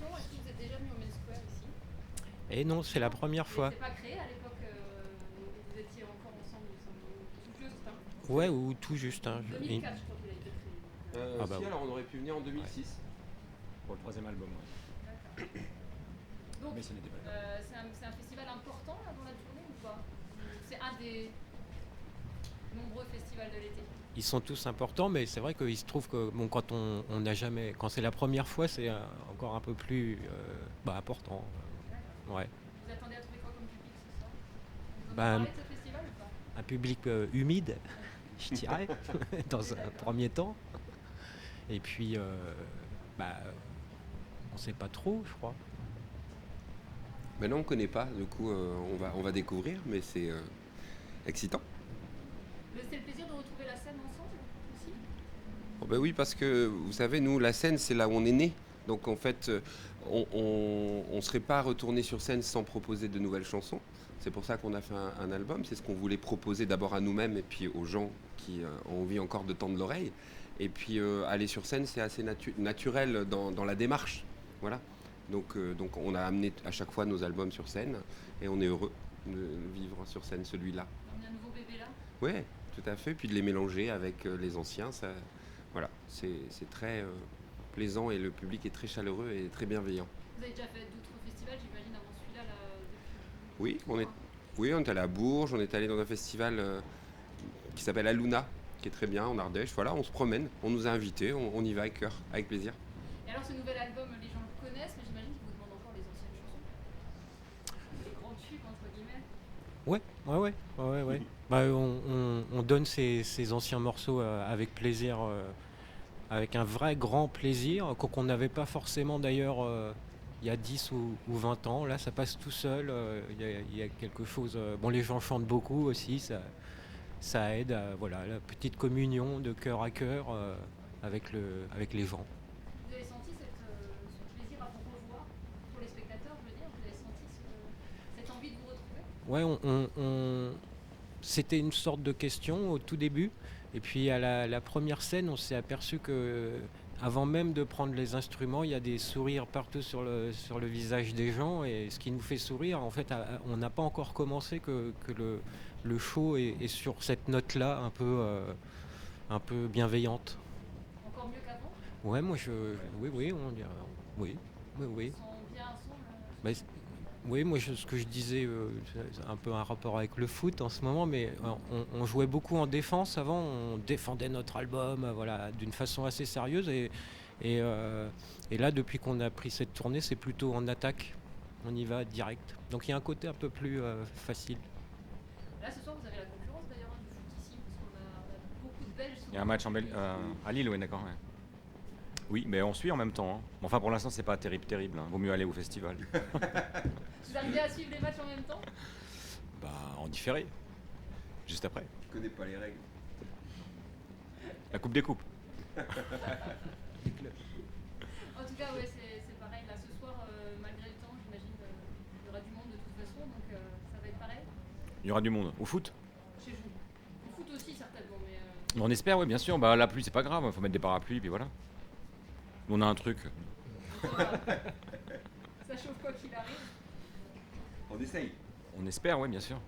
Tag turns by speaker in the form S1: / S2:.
S1: chansons. Est-ce que vous êtes déjà venu au Main Square ici?
S2: Et non, c'est la première fois.
S1: C'était pas créé à l'époque où vous étiez encore ensemble, il me semble. Tout juste, hein.
S2: Ouais, ou tout juste. Hein.
S1: 2004, je crois qu'il a été créé.
S2: Ah bah
S3: Si,
S2: oui.
S3: alors on aurait pu venir en 2006.
S4: Pour le troisième album, ouais.
S1: D'accord. Donc,
S4: Mais ce n'était pas le cas.
S1: c'est un festival important là, dans la journée ou pas? C'est un des nombreux festivals de l'été.
S2: Ils sont tous importants, mais c'est vrai qu'il se trouve que bon, quand on n'a jamais, quand c'est la première fois, c'est encore un peu plus important.
S1: D'accord.
S2: Ouais.
S1: Vous attendez à trouver quoi comme public ce soir? Vous en
S2: Ben,
S1: avez parlé de ce festival ou pas?
S2: un public humide, je dirais, dans un premier temps. Et puis, on ne sait pas trop, je crois.
S3: Maintenant on ne connaît pas, du coup on va découvrir, mais c'est excitant.
S1: C'est le plaisir de retrouver la scène ensemble aussi?
S3: Oh ben oui, parce que vous savez, nous, la scène, c'est là où on est né. Donc en fait, on ne serait pas retourné sur scène sans proposer de nouvelles chansons. C'est pour ça qu'on a fait un album. C'est ce qu'on voulait proposer d'abord à nous-mêmes et puis aux gens qui ont envie encore de tendre l'oreille. Et puis aller sur scène, c'est assez naturel dans la démarche. Voilà. Donc on a amené à chaque fois nos albums sur scène et on est heureux de vivre sur scène celui-là.
S1: On a un nouveau bébé là?
S3: Ouais, tout à fait. Puis de les mélanger avec les anciens, ça, voilà, c'est très plaisant et le public est très chaleureux et très bienveillant.
S1: Vous avez déjà fait d'autres festivals, j'imagine, avant celui-là, là, depuis
S3: Oui,
S1: longtemps, hein.
S3: on est allé à Bourges, on est allé dans un festival qui s'appelle Aluna, qui est très bien en Ardèche. Voilà, on se promène, on nous a invités, on y va avec cœur, avec plaisir.
S1: Et alors, ce nouvel album, les gens le connaissent, mais j'imagine qu'ils vous demandent encore les anciennes chansons. Les grands tubes, entre guillemets.
S2: Ouais. Bah, on donne ces anciens morceaux avec plaisir, avec un vrai grand plaisir, qu'on n'avait pas forcément d'ailleurs il y a 10 ou 20 ans. Là, ça passe tout seul. Il y a quelque chose. Bon, les gens chantent beaucoup aussi, ça aide à voilà, la petite communion de cœur à cœur avec les gens.
S1: Vous avez senti ce plaisir à vous revoir, pour les spectateurs, je veux dire, vous avez senti cette envie de vous retrouver?
S2: Ouais, c'était une sorte de question au tout début. Et puis à la première scène, on s'est aperçu que avant même de prendre les instruments, il y a des sourires partout sur le visage des gens. Et ce qui nous fait sourire, en fait, on n'a pas encore commencé que le show est sur cette note-là, un peu bienveillante.
S1: Encore mieux qu'avant?
S2: Ouais, oui, on dirait, oui.
S1: Ils sont bien ensemble?
S2: Bah, oui, moi, ce que je disais, c'est un peu un rapport avec le foot en ce moment, mais on jouait beaucoup en défense avant, on défendait notre album, voilà, d'une façon assez sérieuse, et là, depuis qu'on a pris cette tournée, c'est plutôt en attaque, on y va direct. Donc il y a un côté un peu plus facile.
S1: Là, ce soir, vous avez la concurrence d'ailleurs, hein, du foot ici, parce qu'on a beaucoup de Belges.
S4: Il y a un match à Lille, oui, d'accord. Ouais. Oui, mais on suit en même temps. Hein. Enfin, pour l'instant, c'est pas terrible. Hein. Vaut mieux aller au festival.
S1: Vous arrivez à suivre les matchs en même temps?
S4: Bah, en différé. Juste après.
S3: Je connais pas les règles.
S4: La Coupe des Coupes.
S1: En tout cas, ouais, c'est pareil. Là, ce soir, malgré le temps, j'imagine il y aura du monde de toute façon, donc ça va être pareil.
S4: Il y aura du monde. Au foot?
S1: Chez vous. Au foot aussi, certainement, mais
S4: On espère, oui, bien sûr. Bah, la pluie, c'est pas grave. Il faut mettre des parapluies, puis voilà. Nous, on a un truc.
S1: ça chauffe quoi qu'il arrive.
S3: On essaye.
S4: On espère, oui, bien sûr.